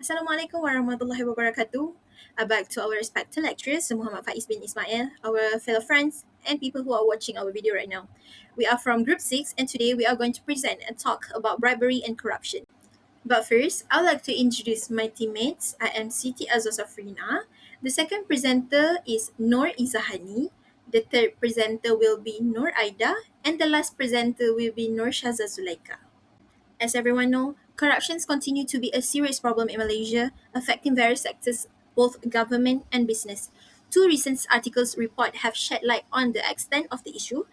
Assalamualaikum warahmatullahi wabarakatuh. Back to our respected lecturers, Muhammad Faiz bin Ismail, our fellow friends, and people who are watching our video right now. We are from Group 6, and today we are going to present and talk about bribery and corruption. But first, I would like to introduce my teammates. I am Siti Azazafrina. The second presenter is Noor Izahani. The third presenter will be Noor Aida. And the last presenter will be Noor Shaza Zulaika. As everyone knows, corruptions continue to be a serious problem in Malaysia, affecting various sectors, both government and business. Two recent articles report have shed light on the extent of the issue,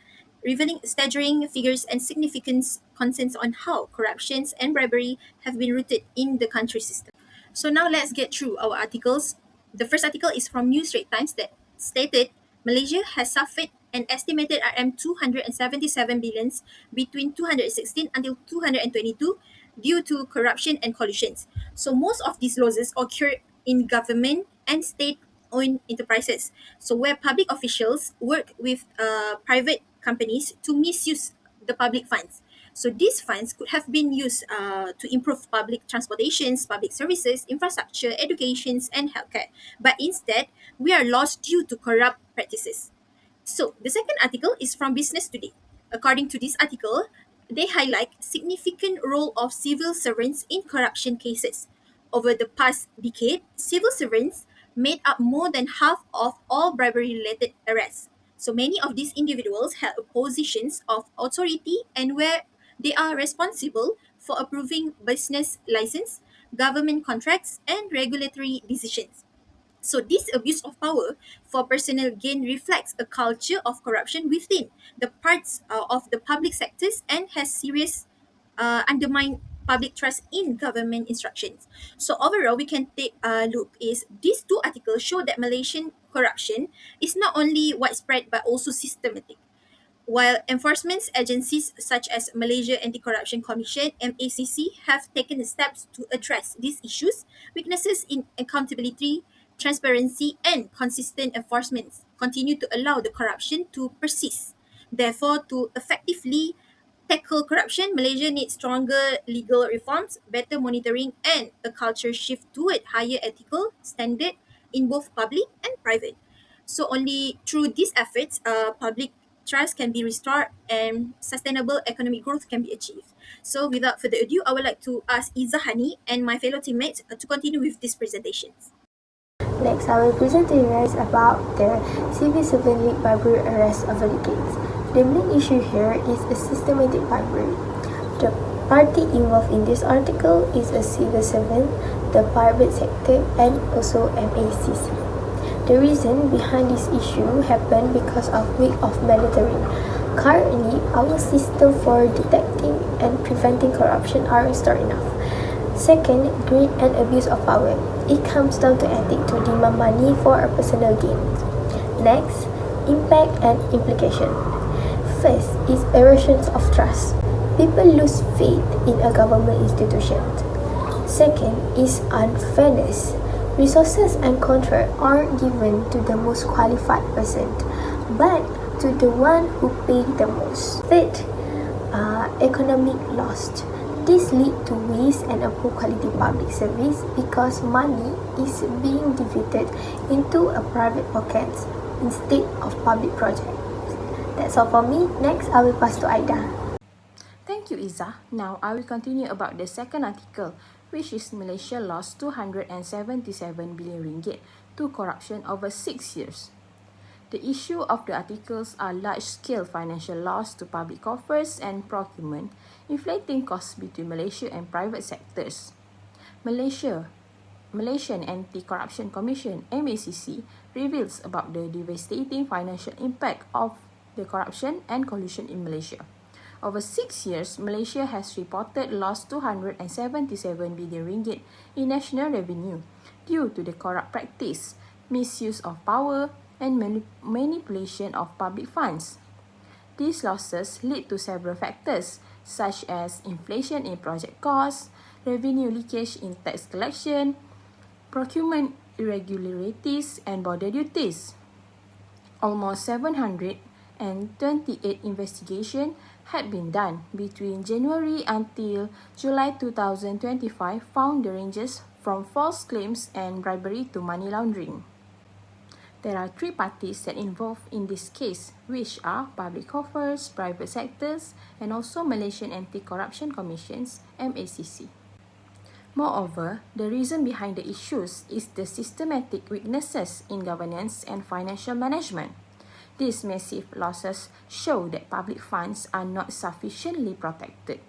revealing staggering figures and significant concerns on how corruptions and bribery have been rooted in the country's system. So now let's get through our articles. The first article is from New Straits Times that stated Malaysia has suffered an estimated RM277 billions between 2016 until 2022 due to corruption and collusions. So most of these losses occurred in government and state-owned enterprises. So where public officials work with private companies to misuse the public funds. So these funds could have been used to improve public transportations, public services, infrastructure, educations, and healthcare. But instead, we are lost due to corrupt practices. So the second article is from Business Today. According to this article, they highlight significant role of civil servants in corruption cases. Over the past decade, civil servants made up more than half of all bribery-related arrests. So many of these individuals held positions of authority and where they are responsible for approving business license, government contracts, and regulatory decisions. So this abuse of power for personal gain reflects a culture of corruption within the parts of the public sectors and has serious undermine public trust in government instructions. So overall, we can take a look is these two articles show that Malaysian corruption is not only widespread but also systematic. While enforcement agencies such as Malaysia Anti-Corruption Commission (MACC) have taken steps to address these issues, weaknesses in accountability, transparency, and consistent enforcement continue to allow the corruption to persist. Therefore, to effectively tackle corruption, Malaysia needs stronger legal reforms, better monitoring, and a culture shift toward higher ethical standard in both public and private. So only through these efforts, public trust can be restored and sustainable economic growth can be achieved. So without further ado, I would like to ask Izahani and my fellow teammates to continue with these presentations. Next, I will present to you guys about the civil servant league bribery arrest over decades. The main issue here is a systematic bribery. The party involved in this article is a civil servant, the private sector, and also MACC. The reason behind this issue happened because of weak of monitoring. Currently, our system for detecting and preventing corruption are restored enough. Second, greed and abuse of power. It comes down to ethics to demand money for a personal gain. Next, impact and implication. First is erosion of trust. People lose faith in a government institution. Second is unfairness. Resources and control are given to the most qualified person, but to the one who pay the most. Third, economic loss. This leads to waste and a poor quality public service because money is being diverted into a private pockets instead of public projects. That's all for me. Next, I will pass to Aida. Thank you, Izzah. Now, I will continue about the second article, which is Malaysia lost 277 billion ringgit to corruption over 6 years. The issue of the articles are large-scale financial loss to public coffers and procurement, inflating costs between Malaysia and private sectors. Malaysian Anti-Corruption Commission (MACC) reveals about the devastating financial impact of the corruption and collusion in Malaysia. Over 6 years, Malaysia has reported lost 277 billion ringgit in national revenue due to the corrupt practice, misuse of power, and manipulation of public funds. These losses lead to several factors, such as inflation in project costs, revenue leakage in tax collection, procurement irregularities, and border duties. Almost 750 and 28 investigations had been done between January until July 2025, found the ranges from false claims and bribery to money laundering. There are three parties that involved in this case, which are public offers, private sectors, and also Malaysian Anti-Corruption Commission's MACC. Moreover, the reason behind the issues is the systematic weaknesses in governance and financial management. These massive losses show that public funds are not sufficiently protected.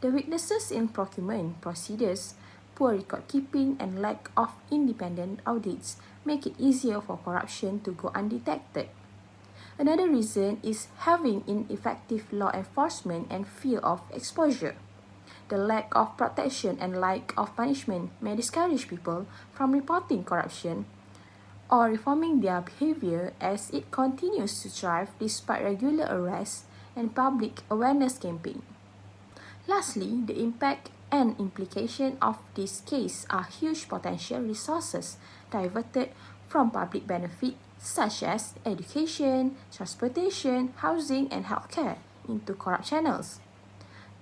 The weaknesses in procurement procedures, poor record keeping, and lack of independent audits make it easier for corruption to go undetected. Another reason is having ineffective law enforcement and fear of exposure. The lack of protection and lack of punishment may discourage people from reporting corruption or reforming their behavior as it continues to thrive despite regular arrests and public awareness campaigns. Lastly, the impact and implication of this case are huge potential resources diverted from public benefit such as education, transportation, housing, and healthcare into corrupt channels.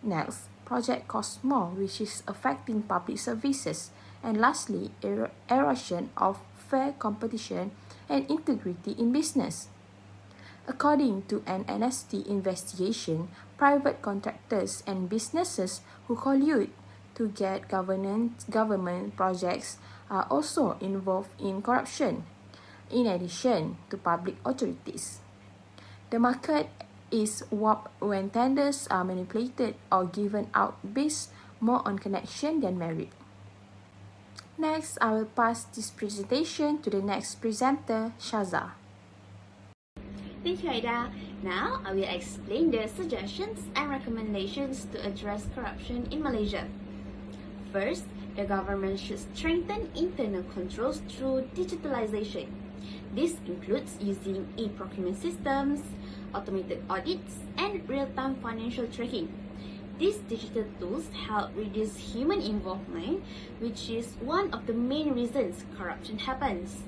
Next, project costs more, which is affecting public services. And lastly, erosion of fair competition and integrity in business. According to an NST investigation, private contractors and businesses who collude to get government projects are also involved in corruption, in addition to public authorities. The market is warped when tenders are manipulated or given out based more on connection than merit. Next, I will pass this presentation to the next presenter, Shaza. Thank you, Aida. Now, I will explain the suggestions and recommendations to address corruption in Malaysia. First, the government should strengthen internal controls through digitalization. This includes using e-procurement systems, automated audits, and real-time financial tracking. These digital tools help reduce human involvement, which is one of the main reasons corruption happens.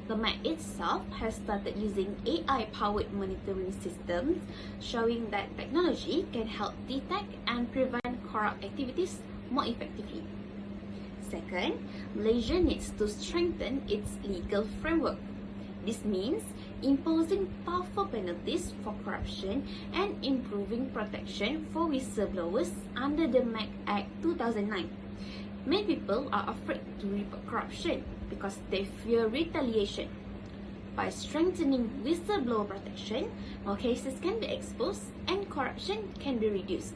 The MAC itself has started using AI-powered monitoring systems, showing that technology can help detect and prevent corrupt activities more effectively. Second, Malaysia needs to strengthen its legal framework. This means imposing tougher penalties for corruption and improving protection for whistleblowers under the MAC Act 2009. Many people are afraid to report corruption because they fear retaliation. By strengthening whistleblower protection, more cases can be exposed and corruption can be reduced.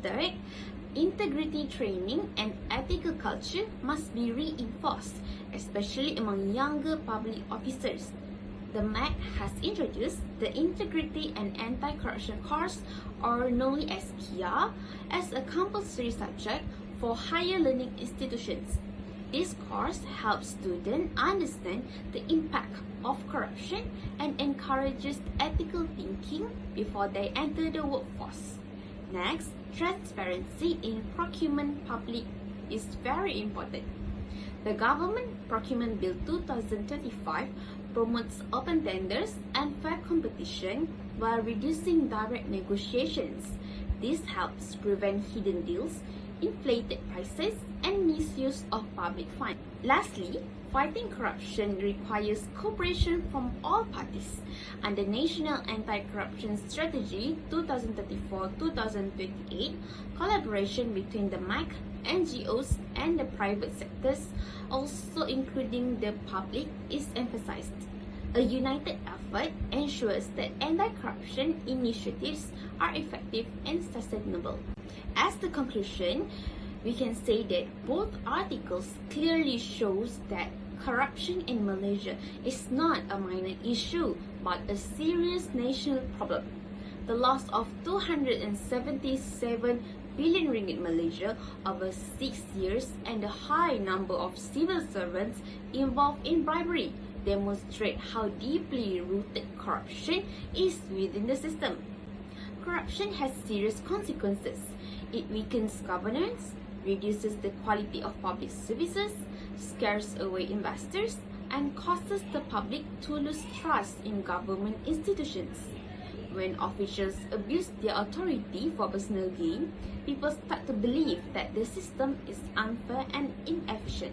Third, integrity training and ethical culture must be reinforced, especially among younger public officers. The MAC has introduced the Integrity and Anti-Corruption course, or known as PR, as a compulsory subject for higher learning institutions. This course helps students understand the impact of corruption and encourages ethical thinking before they enter the workforce. Next, transparency in procurement public is very important. The Government Procurement Bill 2025 promotes open tenders and fair competition while reducing direct negotiations. This helps prevent hidden deals, inflated prices, and misuse of public funds. Lastly, fighting corruption requires cooperation from all parties. Under National Anti-Corruption Strategy 2034-2028, collaboration between the MAC, NGOs, and the private sectors, also including the public, is emphasized. A united effort ensures that anti-corruption initiatives are effective and sustainable. As the conclusion, we can say that both articles clearly shows that corruption in Malaysia is not a minor issue but a serious national problem. The loss of 277 billion ringgit Malaysia over 6 years and the high number of civil servants involved in bribery demonstrate how deeply rooted corruption is within the system. Corruption has serious consequences. It weakens governance, reduces the quality of public services, scares away investors, and causes the public to lose trust in government institutions. When officials abuse their authority for personal gain, people start to believe that the system is unfair and inefficient.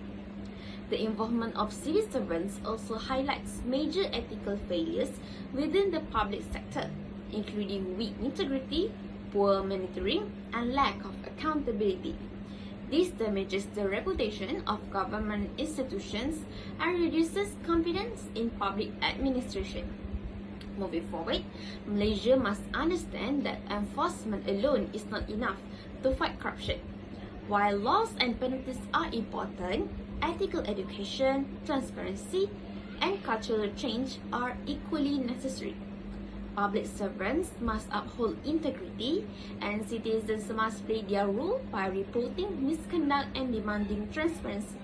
The involvement of civil servants also highlights major ethical failures within the public sector, including weak integrity, poor monitoring, and lack of accountability. This damages the reputation of government institutions and reduces confidence in public administration. Moving forward, Malaysia must understand that enforcement alone is not enough to fight corruption. While laws and penalties are important, ethical education, transparency, and cultural change are equally necessary. Public servants must uphold integrity, and citizens must play their role by reporting misconduct and demanding transparency.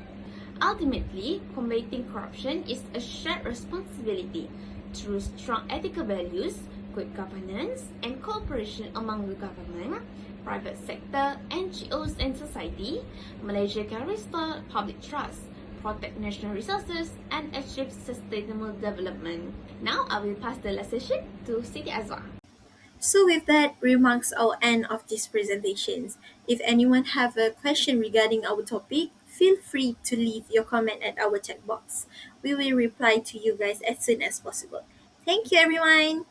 Ultimately, combating corruption is a shared responsibility through strong ethical values, good governance, and cooperation among the government, private sector, NGOs, and society. Malaysia can restore public trust, protect national resources, and achieve sustainable development. Now, I will pass the last session to Siti Azwa. So with that remarks our end of these presentations. If anyone have a question regarding our topic, feel free to leave your comment at our chat box. We will reply to you guys as soon as possible. Thank you everyone.